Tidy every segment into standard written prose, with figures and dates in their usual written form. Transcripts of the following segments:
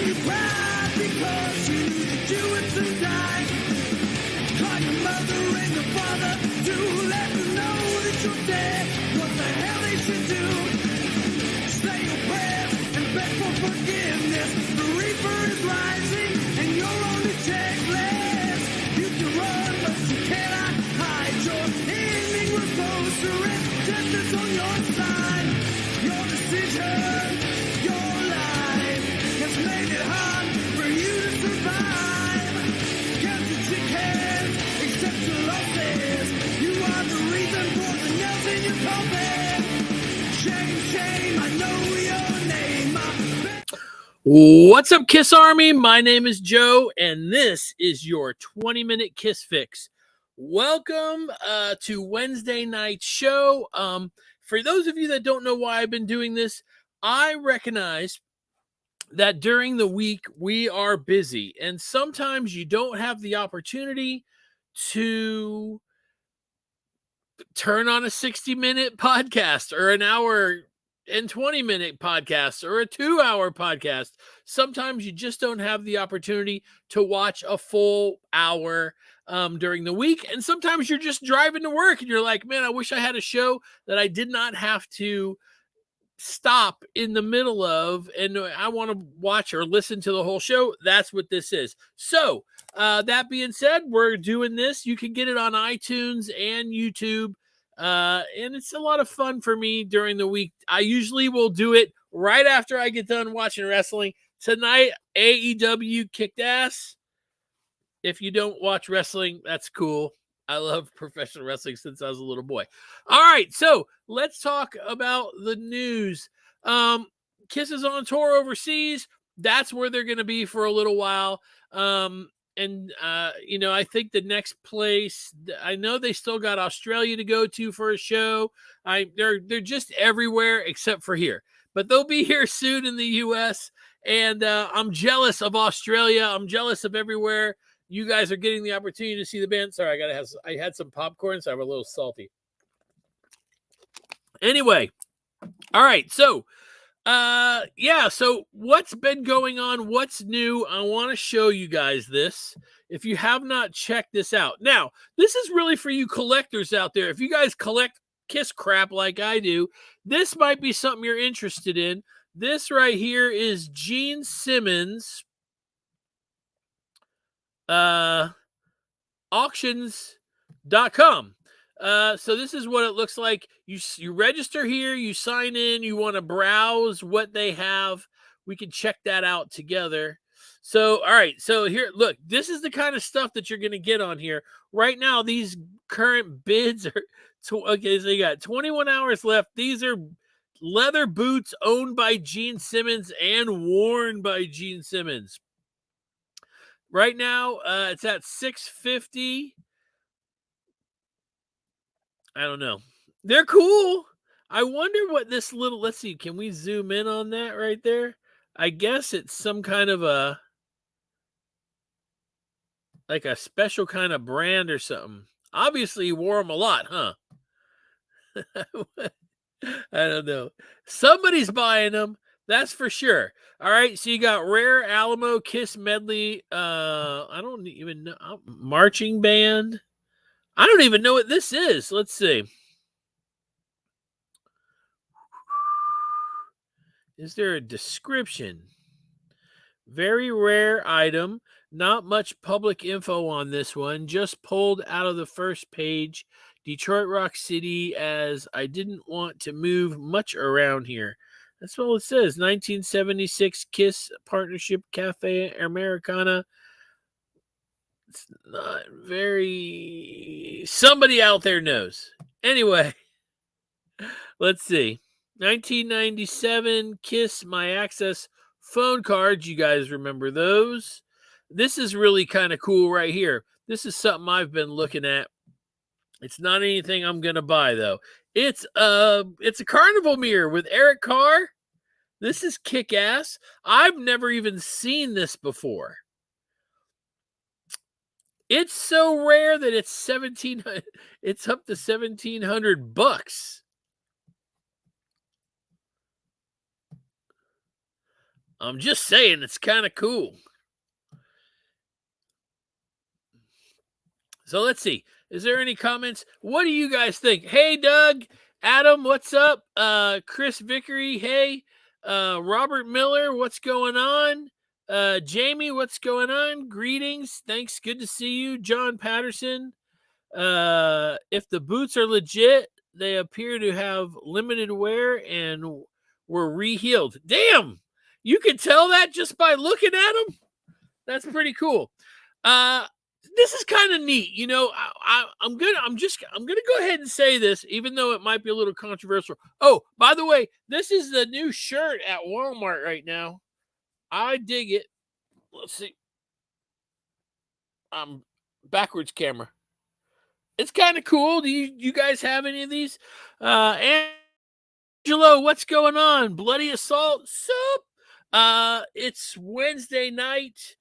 you cried because you knew that you would soon die. Call your mother and your father to let them know that you're dead. What the hell they should do? Say your prayers and beg for forgiveness. The reaper is rising and you're on the checklist. You can run but you cannot hide. Your ending was close to it. Death is on your side. Your decision, your life has made it hard for you to survive. Count your chick heads, accept your losses. You are the reason for the nails in your coffin. Shame, shame, I know your name. What's up, Kiss Army? My name is Joe, and this is your 20-minute Kiss Fix. Welcome to Wednesday night's show. For those of you that don't know why I've been doing this, I recognize that during the week we are busy, and sometimes you don't have the opportunity to turn on a 60-minute podcast or an hour and 20-minute podcast or a 2-hour podcast. Sometimes you just don't have the opportunity to watch a full hour during the week. And sometimes you're just driving to work and you're like, man, I wish I had a show that I did not have to stop in the middle of, and I want to watch or listen to the whole show. That's what this is. So that being said, we're doing this. You can get it on iTunes and YouTube. And it's a lot of fun for me during the week. I usually will do it right after I get done watching wrestling. Tonight, AEW kicked ass. If you don't watch wrestling, that's cool. I love professional wrestling since I was a little boy. All right, so let's talk about the news. Kiss is on tour overseas. That's where they're going to be for a little while. I think the next place, I know they still got Australia to go to for a show. They're just everywhere except for here. But they'll be here soon in the U.S., and I'm jealous of Australia. I'm jealous of everywhere. You guys are getting the opportunity to see the band. Sorry, I had some popcorn, so I'm a little salty. Anyway, all right, so so what's been going on? What's new? I want to show you guys this. If you have not checked this out. Now, this is really for you collectors out there. If you guys collect Kiss crap like I do, this might be something you're interested in. This right here is GENE Simmons auctions.com. So this is what it looks like. You register here, you sign in, you want to browse what they have. We can check that out together. So, all right. So here, look, this is the kind of stuff that you're going to get on here. Right now, these current bids are, okay, so you got 21 hours left. These are leather boots owned by GENE Simmons and worn by GENE Simmons. Right now, it's at $650. I don't know. They're cool. I wonder what this little, let's see, can we zoom in on that right there? I guess it's some kind of like a special kind of brand or something. Obviously, you wore them a lot, huh? I don't know. Somebody's buying them. That's for sure. All right, so you got Rare Alamo Kiss Medley. I don't even know. Marching band. I don't even know what this is. Let's see. Is there a description? Very rare item. Not much public info on this one. Just pulled out of the first page. Detroit Rock City, as I didn't want to move much around here. That's all it says. 1976 Kiss Partnership Cafe Americana. It's not very... Somebody out there knows. Anyway, let's see. 1997 Kiss My Access phone cards. You guys remember those? This is really kind of cool right here. This is something I've been looking at. It's not anything I'm going to buy, though. It's a carnival mirror with Eric Carr. This is kick-ass. I've never even seen this before. It's so rare that it's it's up to $1,700. I'm just saying, it's kind of cool. So let's see. Is there any comments? What do you guys think? Hey, Doug, Adam, what's up? Chris Vickery, hey. Robert Miller, what's going on? Jamie, what's going on? Greetings. Thanks. Good to see you. John Patterson. If the boots are legit, they appear to have limited wear and were rehealed. Damn! You can tell that just by looking at them? That's pretty cool. This is kind of neat. You know, I'm gonna go ahead and say this, even though it might be a little controversial. Oh, by the way, this is the new shirt at Walmart right now. I dig it. Let's see. Backwards camera. It's kind of cool. Do you guys have any of these? Angelo, what's going on? Bloody Assault, sup? It's Wednesday night.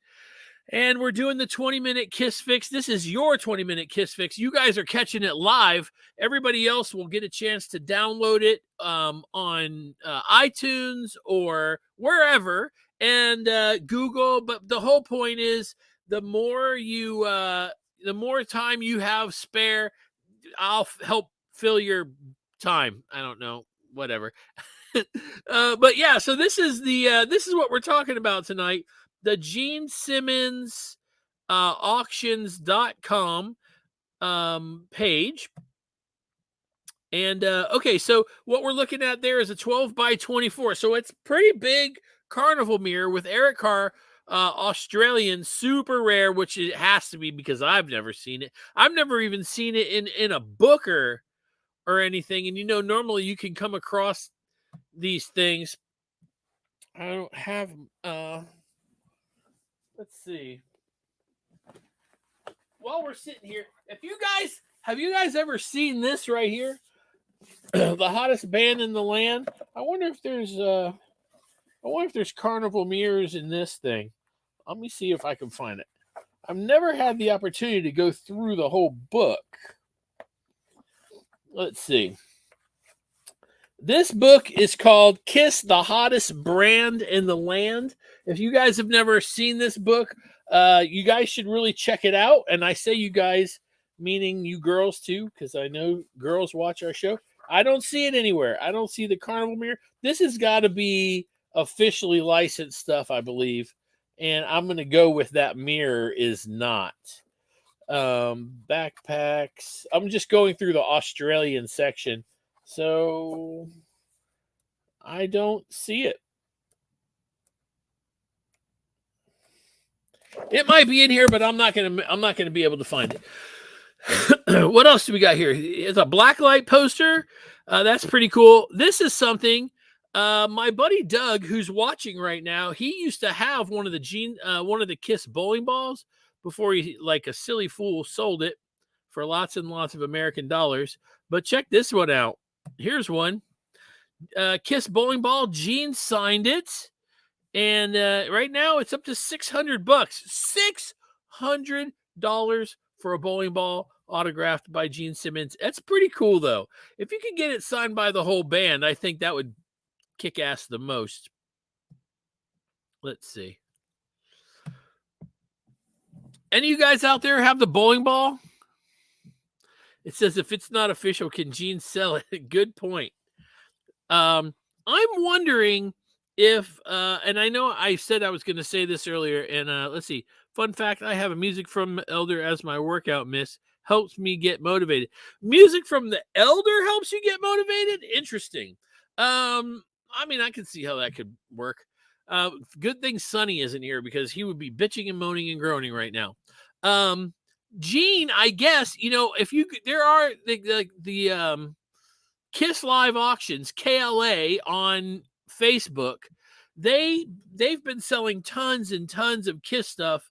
And we're doing the 20-minute Kiss Fix. This is your 20-minute Kiss Fix. You guys are catching it live. Everybody else will get a chance to download it on iTunes or wherever, and Google. But the whole point is, the more time you have spare, I'll help fill your time. I don't know, whatever. But yeah, so this is what we're talking about tonight. The Gene Simmons auctions.com page. And okay, so what we're looking at there is a 12 by 24. So it's pretty big carnival mirror with Eric Carr, Australian, super rare, which it has to be because I've never seen it. I've never even seen it in a book or anything. And you know, normally you can come across these things. I don't have let's see. While we're sitting here, have you guys ever seen this right here? The hottest band in the land. I wonder if there's carnival mirrors in this thing. Let me see if I can find it. I've never had the opportunity to go through the whole book. Let's see. This book is called Kiss, the Hottest Brand in the Land. If you guys have never seen this book, you guys should really check it out. And I say you guys, meaning you girls too, because I know girls watch our show. I don't see it anywhere. I don't see the carnival mirror. This has got to be officially licensed stuff, I believe. And I'm going to go with that mirror is not. Backpacks. I'm just going through the Australian section. So I don't see it. It might be in here, but I'm not gonna be able to find it. What else do we got here? It's a blacklight poster. That's pretty cool. This is something. My buddy Doug, who's watching right now, he used to have one of the Kiss bowling balls before he, like a silly fool, sold it for lots and lots of American dollars. But check this one out. Here's one. Kiss bowling ball. Gene signed it. And right now it's up to $600. $600 for a bowling ball autographed by Gene Simmons. That's pretty cool, though. If you could get it signed by the whole band, I think that would kick ass the most. Let's see. Any of you guys out there have the bowling ball? It says, if it's not official, can Gene sell it? Good point. I'm wondering if, and I know I said I was going to say this earlier, and let's see. Fun fact, I have a music from Elder as my workout miss. Helps me get motivated. Music from the Elder helps you get motivated? Interesting. I mean, I can see how that could work. Good thing Sonny isn't here because he would be bitching and moaning and groaning right now. Gene, I guess, you know, if you could, there are the Kiss Live Auctions, KLA, on Facebook. They've been selling tons and tons of Kiss stuff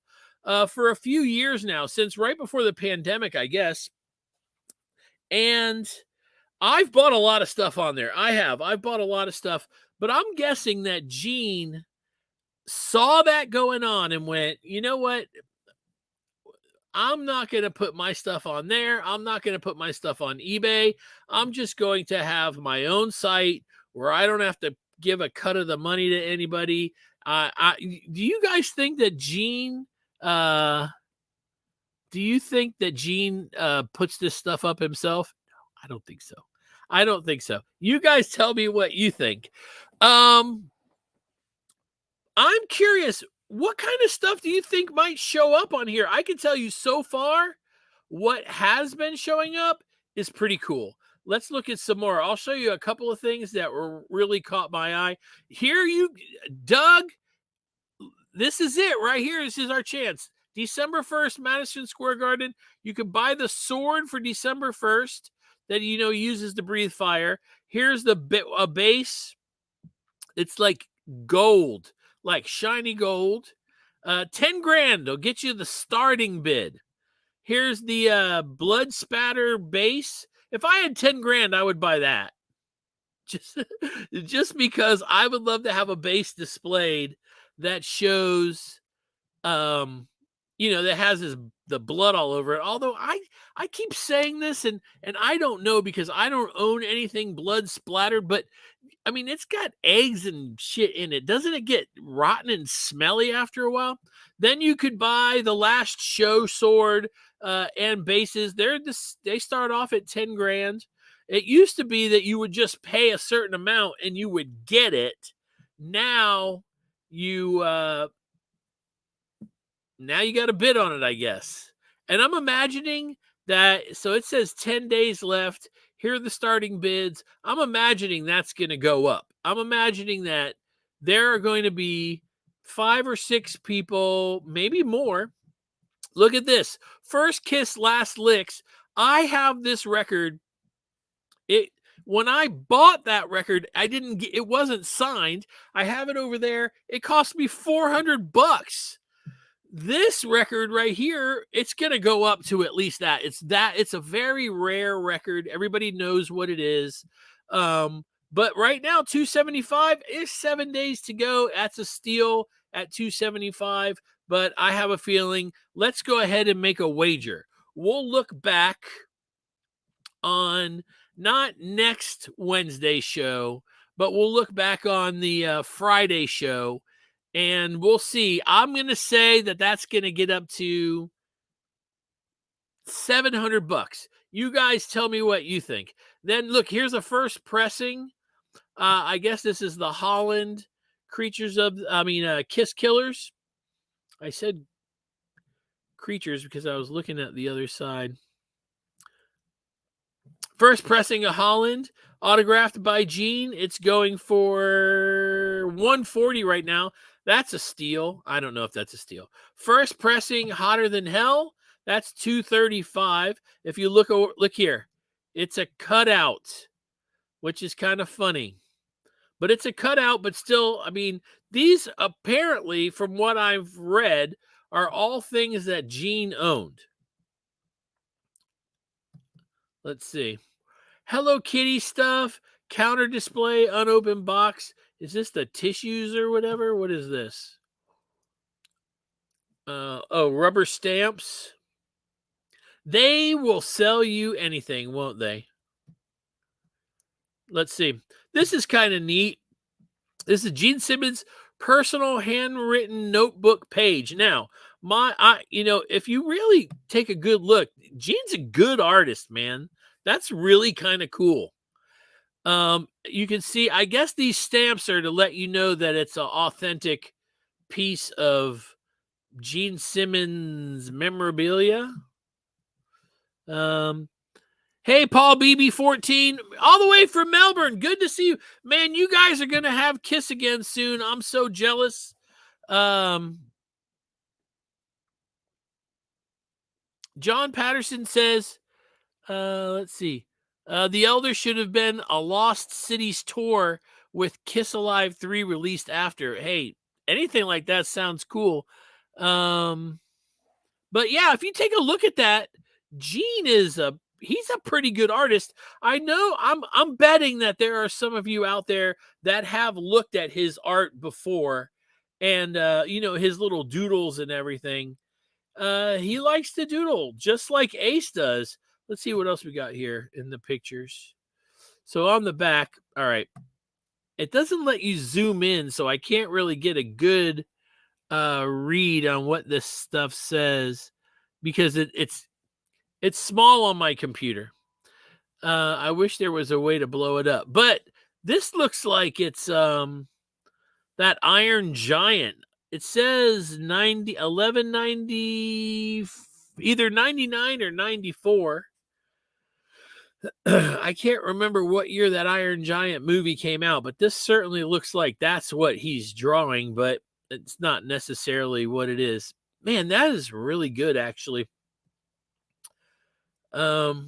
for a few years now, since right before the pandemic, I guess. And I've bought a lot of stuff on there. I've bought a lot of stuff, but I'm guessing that Gene saw that going on and went, you know what? I'm not going to put my stuff on there. I'm not going to put my stuff on eBay. I'm just going to have my own site where I don't have to give a cut of the money to anybody. Do you guys think that Gene? Do you think that Gene puts this stuff up himself? No, I don't think so. I don't think so. You guys tell me what you think. I'm curious, what kind of stuff do you think might show up on here? I can tell you so far, what has been showing up is pretty cool. Let's look at some more. I'll show you a couple of things that were really caught my eye. Here Doug, this is it right here. This is our chance. December 1st, Madison Square Garden. You can buy the sword for December 1st that, uses to breathe fire. Here's a base. It's like gold, like shiny gold. 10 grand. They'll get you the starting bid. Here's the blood spatter base. If I had 10 grand, I would buy that. Just because I would love to have a base displayed that shows that has the blood all over it. Although I keep saying this and I don't know because I don't own anything blood splattered, but I mean, it's got eggs and shit in it. Doesn't it get rotten and smelly after a while? Then you could buy the last show sword and bases. They start off at 10 grand. It used to be that you would just pay a certain amount and you would get it. Now you got to bid on it, I guess. And I'm imagining that, so it says 10 days left. Here are the starting bids. I'm imagining that's going to go up. I'm imagining that there are going to be 5 or 6 people, maybe more. Look at this. First Kiss, Last Licks. I have this record. When I bought that record, it wasn't signed. I have it over there. It cost me $400. This record right here, it's going to go up to at least that. It's a very rare record. Everybody knows what it is. But right now, $275 is 7 days to go. That's a steal at $275. But I have a feeling, let's go ahead and make a wager. We'll look back on not next Wednesday show, but we'll look back on the Friday show. And we'll see. I'm going to say that that's going to get up to $700. You guys tell me what you think. Then look, here's a first pressing. I guess this is the Holland Kiss Killers. I said creatures because I was looking at the other side. First pressing of Holland, autographed by Gene. It's going for $140 right now. That's a steal. I don't know if that's a steal. First pressing, Hotter Than Hell. That's $235. If you look here, it's a cutout, which is kind of funny. But it's a cutout, but still, I mean, these apparently, from what I've read, are all things that Gene owned. Let's see. Hello Kitty stuff, counter display, unopened box. Is this the tissues or whatever? What is this? Rubber stamps. They will sell you anything, won't they? Let's see. This is kind of neat. This is Gene Simmons' personal handwritten notebook page. Now, if you really take a good look, Gene's a good artist, man. That's really kind of cool. You can see, I guess these stamps are to let you know that it's an authentic piece of Gene Simmons memorabilia. Hey, Paul BB14, all the way from Melbourne. Good to see you. Man, you guys are going to have Kiss again soon. I'm so jealous. John Patterson says, let's see. The Elder should have been a Lost Cities tour with Kiss Alive 3 released after. Hey, anything like that sounds cool. But yeah, if you take a look at that, Gene he's a pretty good artist. I know I'm betting that there are some of you out there that have looked at his art before and his little doodles and everything. He likes to doodle just like Ace does. Let's see what else we got here in the pictures. So on the back, all right. it doesn't let you zoom in, so I can't really get a good read on what this stuff says because it's small on my computer. I wish there was a way to blow it up, but this looks like it's that Iron Giant. It says 1190, either 99 or 94. I can't remember what year that Iron Giant movie came out, but this certainly looks like that's what he's drawing, but it's not necessarily what it is. Man, that is really good, actually. Those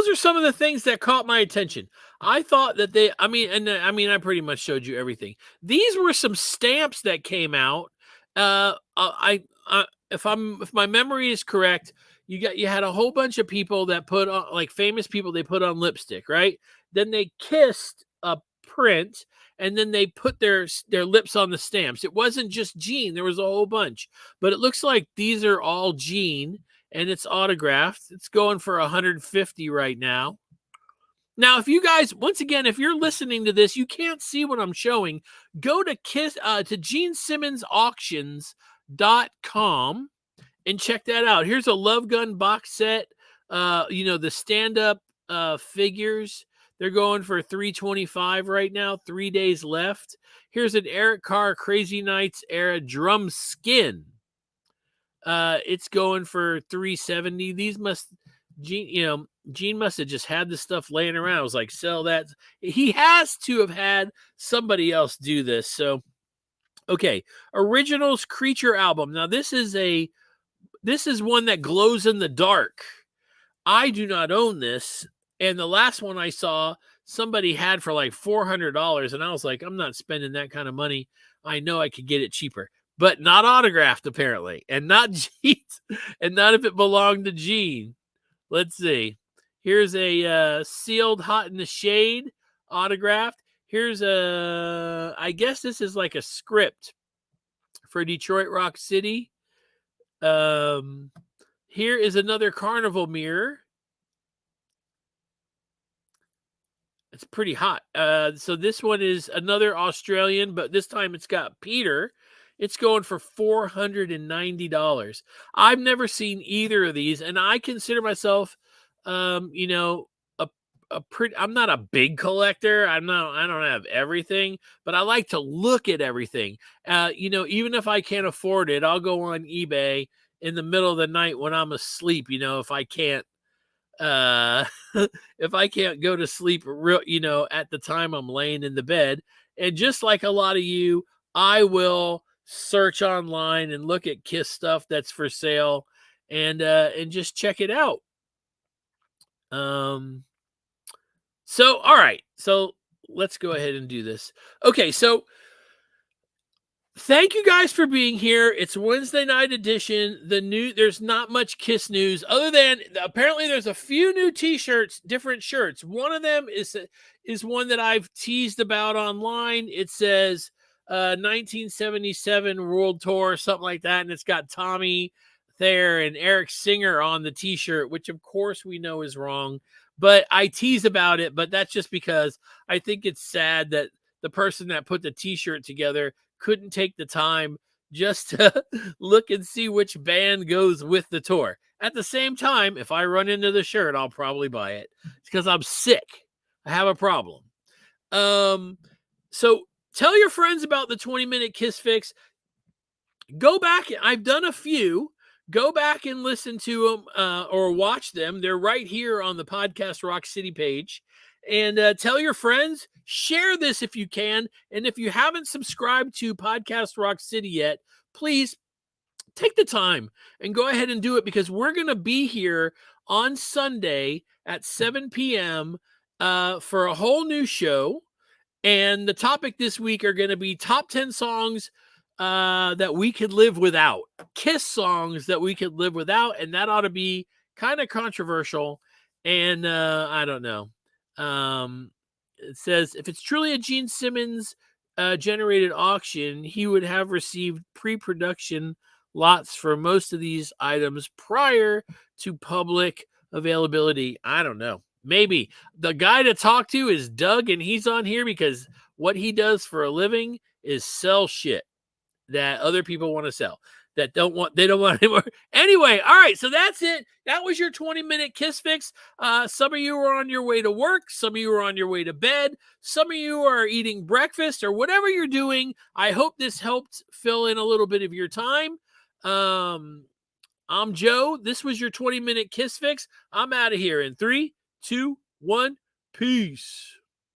are some of the things that caught my attention. I thought that I pretty much showed you everything. These were some stamps that came out. If my memory is correct, you had a whole bunch of people that put on, like famous people, they put on lipstick, right? Then they kissed a print, and then they put their lips on the stamps. It wasn't just Gene, there was a whole bunch, but it looks like these are all Gene, and it's autographed. It's going for $150 right now. Now, if you guys, once again, if you're listening to this, you can't see what I'm showing. Go to GeneSimmonsAuctions.com and check that out. Here's a Love Gun box set. The stand-up figures. They're going for $325 right now. 3 days left. Here's an Eric Carr Crazy Nights era drum skin. It's going for $370. These Gene must have just had this stuff laying around. I was like, sell that. He has to have had somebody else do this. So, okay, Originals Creature album. Now this is one that glows in the dark. I do not own this, and the last one I saw somebody had for like $400, and I was like, I'm not spending that kind of money. I know I could get it cheaper. But not autographed, apparently, and not Gene's, and not if it belonged to Gene. Let's see. Here's a sealed Hot in the Shade autographed. Here's I guess this is like a script for Detroit Rock City. Here is another Carnival mirror. It's pretty hot. So this one is another Australian, but this time it's got Peter. It's going for $490. I've never seen either of these, and I consider myself, I'm not a big collector. I don't have everything, but I like to look at everything. Even if I can't afford it, I'll go on eBay in the middle of the night when I'm asleep. If I can't, if I can't go to sleep, at the time I'm laying in the bed, and just like a lot of you, I will search online and look at Kiss stuff that's for sale, and just check it out. So all right, so let's go ahead and do this. Okay, so thank you guys for being here. It's Wednesday night edition. There's not much Kiss news other than apparently there's a few new t-shirts, different shirts. One of them is one that I've teased about online. It says 1977 World Tour, something like that, and it's got Tommy Thayer and Eric Singer on the t-shirt, which of course we know is wrong, but I tease about it. But that's just because I think it's sad that the person that put the t-shirt together couldn't take the time just to look and see which band goes with the tour. At the same time, if I run into the shirt, I'll probably buy it. It's because I'm sick. I have a problem. So tell your friends about the 20-minute Kiss Fix. Go back. I've done a few. Go back and listen to them or watch them. They're right here on the Podcast Rock City page. And tell your friends. Share this if you can. And if you haven't subscribed to Podcast Rock City yet, please take the time and go ahead and do it, because we're going to be here on Sunday at 7 p.m. For a whole new show. And the topic this week are going to be top 10 songs that we could live without. Kiss songs that we could live without. And that ought to be kind of controversial. And I don't know. It says, if it's truly a Gene Simmons generated auction, he would have received pre-production lots for most of these items prior to public availability. I don't know. Maybe. The guy to talk to is Doug, and he's on here because what he does for a living is sell shit that other people want to sell. They don't want anymore. Anyway, all right, so that's it. That was your 20-minute Kiss Fix. Some of you are on your way to work. Some of you are on your way to bed. Some of you are eating breakfast or whatever you're doing. I hope this helped fill in a little bit of your time. I'm Joe. This was your 20-minute Kiss Fix. I'm out of here in 3, 2, 1. Peace.